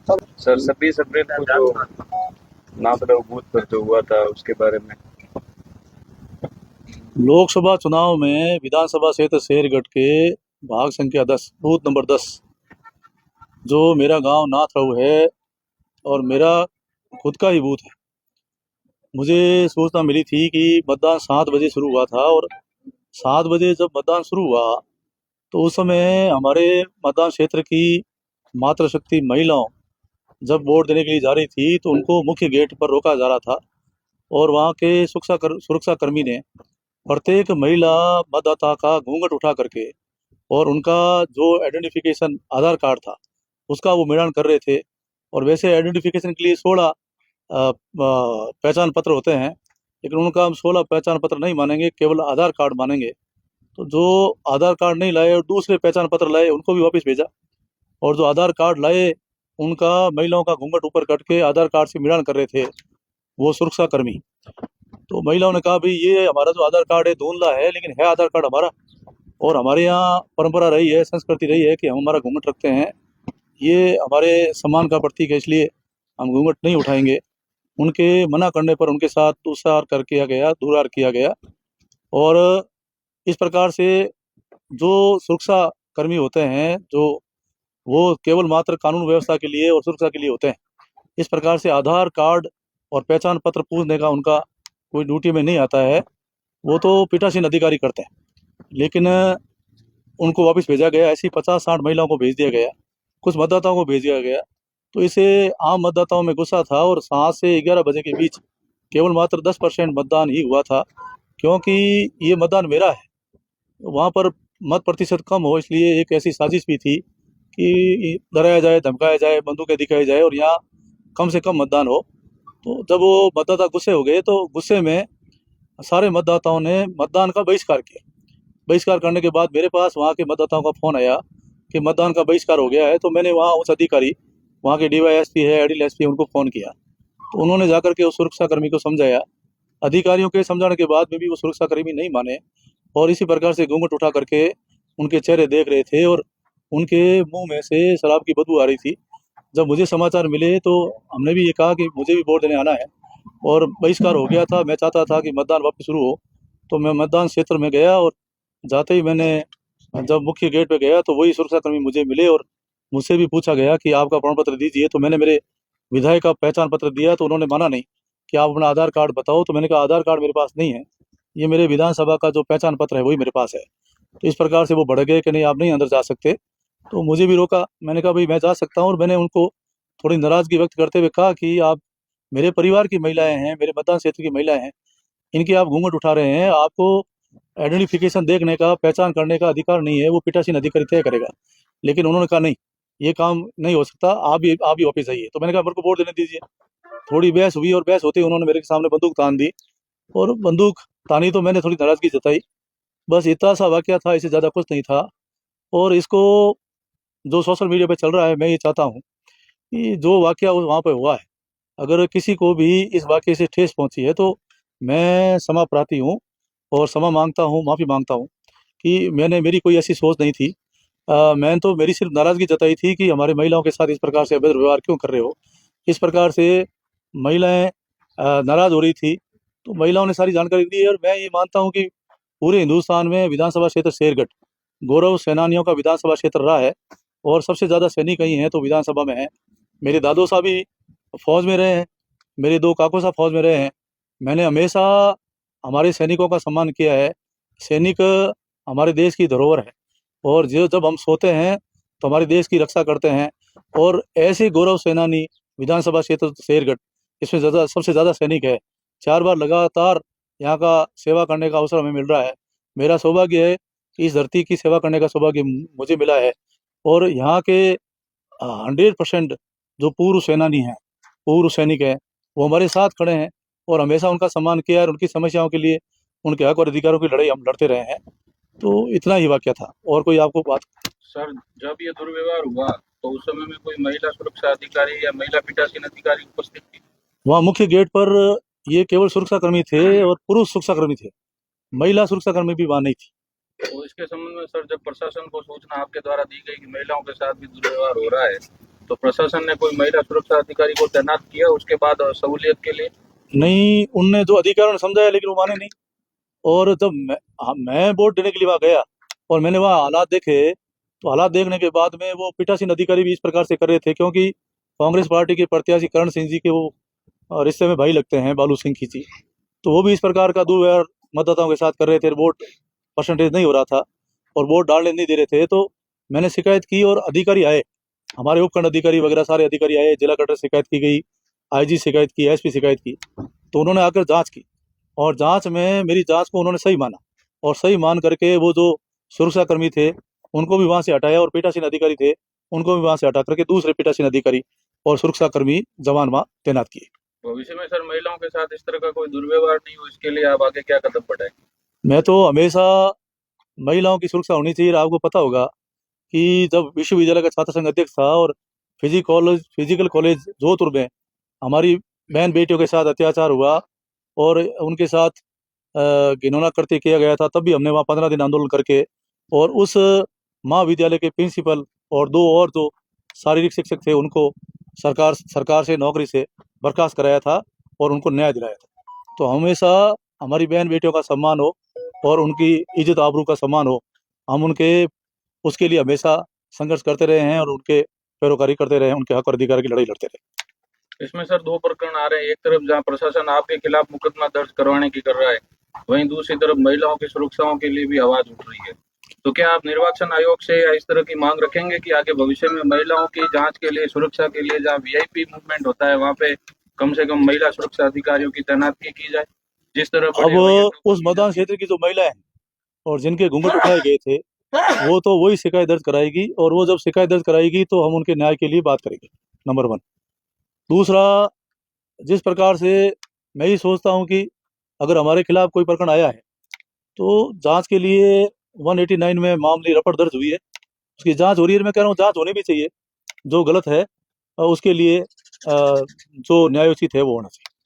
Sir 26 अप्रैल को जो नामदाव booth पर जो हुआ था उसके बारे में। लोकसभा चुनाव में विधानसभा क्षेत्र शेरगढ़ के भाग संख्या 10 बूथ नंबर 10 जो मेरा गांव नाथरऊ है और मेरा खुद का ही बूथ है। मुझे सूचना मिली थी कि मतदान 7 बजे शुरू हुआ था और 7 बजे जब मतदान शुरू हुआ तो उस समय हमारे मतदान क्षेत्र की मातृशक्ति महिलाओं जब वोट देने के लिए जा रही थी तो उनको मुख्य गेट पर रोका जा रहा था और वहाँ के सुरक्षा कर्मी ने प्रत्येक महिला मतदाता का घूंघट उठा करके और उनका जो आइडेंटिफिकेशन आधार कार्ड था उसका वो मिलान कर रहे थे। और वैसे आइडेंटिफिकेशन के लिए 16 पहचान पत्र होते हैं, लेकिन उनका हम 16 पहचान पत्र नहीं मानेंगे, केवल आधार कार्ड मानेंगे। तो जो आधार कार्ड नहीं लाए और दूसरे पहचान पत्र लाए उनको भी वापस भेजा, और जो आधार कार्ड लाए उनका महिलाओं का घूंघट ऊपर कट के आधार कार्ड से मिलान कर रहे थे वो सुरक्षा कर्मी। तो महिलाओं ने कहा भाई ये हमारा जो आधार कार्ड है धुंधला है, लेकिन है आधार कार्ड हमारा, और हमारे यहाँ परंपरा रही है, संस्कृति रही है कि हम हमारा घूंघट रखते हैं, ये हमारे सम्मान का प्रतीक है, इसलिए हम घूंघट नहीं उठाएंगे। उनके मना करने पर उनके साथ दुरार किया गया। और इस प्रकार से जो सुरक्षा कर्मी होते हैं जो वो केवल मात्र कानून व्यवस्था के लिए और सुरक्षा के लिए होते हैं। इस प्रकार से आधार कार्ड और पहचान पत्र पूछने का उनका कोई ड्यूटी में नहीं आता है, वो तो पीठासीन अधिकारी करते हैं। लेकिन उनको वापस भेजा गया, ऐसी 50-60 महिलाओं को भेज दिया गया, कुछ मतदाताओं को भेज दिया गया। तो इसे आम मतदाताओं में गुस्सा था और 7 से 11 बजे के बीच केवल मात्र 10% मतदान ही हुआ था, क्योंकि ये मतदान मेरा है। वहाँ पर मत प्रतिशत कम हो इसलिए एक ऐसी साजिश भी थी कि डराया जाए, धमकाया जाए, बंदूकें दिखाई जाए और यहाँ कम से कम मतदान हो। तो जब वो मतदाता गुस्से हो गए तो गुस्से में सारे मतदाताओं ने मतदान का बहिष्कार किया। बहिष्कार करने के बाद मेरे पास वहाँ के मतदाताओं का फ़ोन आया कि मतदान का बहिष्कार हो गया है। तो मैंने वहाँ उच्च अधिकारी, वहाँ के DYSP है, एडिल SP, उनको फ़ोन किया। तो उन्होंने जाकर के उस सुरक्षाकर्मी को समझाया। अधिकारियों के समझाने के बाद में भी वो सुरक्षाकर्मी नहीं माने और इसी प्रकार से घूंघट उठा करके उनके चेहरे देख रहे थे और उनके मुंह में से शराब की बदबू आ रही थी। जब मुझे समाचार मिले तो हमने भी ये कहा कि मुझे भी वोट देने आना है और बहिष्कार हो गया था। मैं चाहता था कि मतदान वापस शुरू हो, तो मैं मतदान क्षेत्र में गया और जाते ही मैंने जब मुख्य गेट पे गया तो वही सुरक्षाकर्मी मुझे मिले और मुझसे भी पूछा गया कि आपका प्रमाण पत्र दीजिए। तो मैंने मेरे विधायक का पहचान पत्र दिया तो उन्होंने माना नहीं कि आप अपना आधार कार्ड बताओ। तो मैंने कहा आधार कार्ड मेरे पास नहीं है, ये मेरे विधानसभा का जो पहचान पत्र है वही मेरे पास है। तो इस प्रकार से वो भड़क गए कि नहीं आप नहीं अंदर जा सकते। तो मुझे भी रोका। मैंने कहा भाई मैं जा सकता हूँ, और मैंने उनको थोड़ी नाराज़गी व्यक्त करते हुए कहा कि आप मेरे परिवार की महिलाएं हैं, मेरे मतदान क्षेत्र की महिलाएं हैं, इनकी आप घूंघट उठा रहे हैं। आपको आइडेंटिफिकेशन देखने का, पहचान करने का अधिकार नहीं है, वो पीठासीन अधिकारी तय करेगा। लेकिन उन्होंने कहा नहीं, ये काम नहीं हो सकता, आप भी वापस आइए। तो मैंने कहा मेरे को वोट देने दीजिए। थोड़ी बहस हुई और बहस होते ही उन्होंने मेरे सामने बंदूक तान दी, और बंदूक तानी तो मैंने थोड़ी नाराज़गी जताई। बस इतना सा वाकया था, इससे ज़्यादा कुछ नहीं था। और इसको जो सोशल मीडिया पे चल रहा है, मैं ये चाहता हूँ कि जो वाकया वहाँ पे हुआ है, अगर किसी को भी इस वाकये से ठेस पहुँची है तो मैं क्षमा प्रार्थी हूँ और क्षमा मांगता हूँ, माफ़ी मांगता हूँ कि मेरी कोई ऐसी सोच नहीं थी। मैंने तो मेरी सिर्फ नाराज़गी जताई थी कि हमारे महिलाओं के साथ इस प्रकार से अभद्र व्यवहार क्यों कर रहे हो। इस प्रकार से महिलाएं नाराज़ हो रही थी, तो महिलाओं ने सारी जानकारी दी है। और मैं ये मानता हूँ कि पूरे हिंदुस्तान में विधानसभा क्षेत्र शेरगढ़ गौरव सेनानियों का विधानसभा क्षेत्र रहा है, और सबसे ज़्यादा सैनिक कहीं हैं तो विधानसभा में हैं। मेरे दादो साहब भी फौज में रहे हैं, मेरे 2 काको साहब फौज में रहे हैं। मैंने हमेशा हमारे सैनिकों का सम्मान किया है। सैनिक हमारे देश की धरोहर है, और जब हम सोते हैं तो हमारे देश की रक्षा करते हैं। और ऐसे गौरव सेनानी विधानसभा क्षेत्र शेरगढ़, इसमें सबसे ज़्यादा सैनिक है। 4 बार लगातार यहाँ का सेवा करने का अवसर हमें मिल रहा है। मेरा सौभाग्य है कि इस धरती की सेवा करने का सौभाग्य मुझे मिला है। और यहाँ के 100% जो पूर्व सेनानी हैं, पूर्व सैनिक हैं, वो हमारे साथ खड़े हैं और हमेशा उनका सम्मान किया है, और उनकी समस्याओं के लिए, उनके हक और अधिकारों की लड़ाई हम लड़ते रहे हैं। तो इतना ही वाकया था, और कोई आपको बात? सर जब ये दुर्व्यवहार हुआ तो उस समय में कोई महिला सुरक्षा अधिकारी या महिला पीठासीन अधिकारी उपस्थित थी? वहाँ मुख्य गेट पर ये केवल सुरक्षाकर्मी थे और पुरुष सुरक्षाकर्मी थे, महिला सुरक्षाकर्मी भी वहाँ नहीं थी। तो इसके संबंध में सर जब प्रशासन को सूचना आपके द्वारा दी गई कि महिलाओं के साथ भी दुर्व्यवहार हो रहा है, तो प्रशासन ने कोई महिला सुरक्षा अधिकारी को तैनात किया उसके बाद सहूलियत के लिए? नहीं, उनने जो अधिकारियों ने समझाया लेकिन वो माने नहीं। और जब मैं वोट देने के लिए वहाँ गया और मैंने वहाँ हालात देखे, तो हालात देखने के बाद में वो पीठासीन अधिकारी भी इस प्रकार से कर रहे थे, क्योंकि कांग्रेस पार्टी के प्रत्याशी करण सिंह जी के वो रिश्ते में भाई लगते हैं, बालू सिंह खींची। तो वो भी इस प्रकार का दुर्व्यवहार मतदाताओं के साथ कर रहे थे। वोट परसेंटेज नहीं हो रहा था और वोट डालने नहीं दे रहे थे। तो मैंने शिकायत की और अधिकारी आए, हमारे उपखंड अधिकारी वगैरह सारे अधिकारी आए, जिला कलेक्टर शिकायत की गई, आईजी शिकायत की, एसपी शिकायत की। तो उन्होंने आकर जांच की और जांच में मेरी जांच को उन्होंने सही माना और सही मान करके वो जो सुरक्षाकर्मी थे उनको भी वहां से हटाया और पीठासीन अधिकारी थे उनको भी वहां से हटा करके दूसरे पीठासीन अधिकारी और सुरक्षाकर्मी जवान वहां तैनात किए। भविष्य में सर महिलाओं के साथ इस तरह का कोई दुर्व्यवहार नहीं हो, इसके लिए आप आगे क्या कदम बढ़ाएंगे? मैं तो हमेशा महिलाओं की सुरक्षा होनी चाहिए। आपको पता होगा कि जब विश्वविद्यालय का छात्र संघ अध्यक्ष था और फिजिकल कॉलेज जोधपुर में हमारी बहन बेटियों के साथ अत्याचार हुआ और उनके साथ घिनौना कृत्य किया गया था, तब भी हमने वहाँ 15 दिन आंदोलन करके और उस महाविद्यालय के प्रिंसिपल और दो और जो शारीरिक शिक्षक थे उनको सरकार से नौकरी से बर्खास्त कराया था और उनको न्याय दिलाया था। तो हमेशा हमारी बहन बेटियों का सम्मान हो और उनकी इज्जत आबरू का सम्मान हो, हम उनके उसके लिए हमेशा संघर्ष करते रहे हैं और उनके पैरोकारी करते रहे हैं, उनके हक और अधिकार की लड़ाई लड़ते रहे। इसमें सर दो प्रकरण आ रहे हैं, एक तरफ जहां प्रशासन आपके खिलाफ मुकदमा दर्ज करवाने की कर रहा है, वहीं दूसरी तरफ महिलाओं की सुरक्षाओं के लिए भी आवाज उठ रही है। तो क्या आप निर्वाचन आयोग से इस तरह की मांग रखेंगे कि आगे भविष्य में महिलाओं की जांच के लिए, सुरक्षा के लिए, जहां वीआईपी मूवमेंट होता है वहां पे कम से कम महिला सुरक्षा अधिकारियों की तैनाती की जाए? जिस तरह अब उस मतदान क्षेत्र की जो महिलाएं और जिनके घूंघट उठाए गए थे वो तो वही शिकायत दर्ज कराएगी और वो जब शिकायत दर्ज कराएगी तो हम उनके न्याय के लिए बात करेंगे, नंबर 1। दूसरा, जिस प्रकार से मैं ये सोचता हूँ कि अगर हमारे खिलाफ कोई प्रकरण आया है तो जांच के लिए 189 में मामले रपट दर्ज हुई है, उसकी जांच हो रही है। मैं कह रहा हूँ जांच होनी भी चाहिए, जो गलत है उसके लिए जो न्यायोचित है वो होना चाहिए।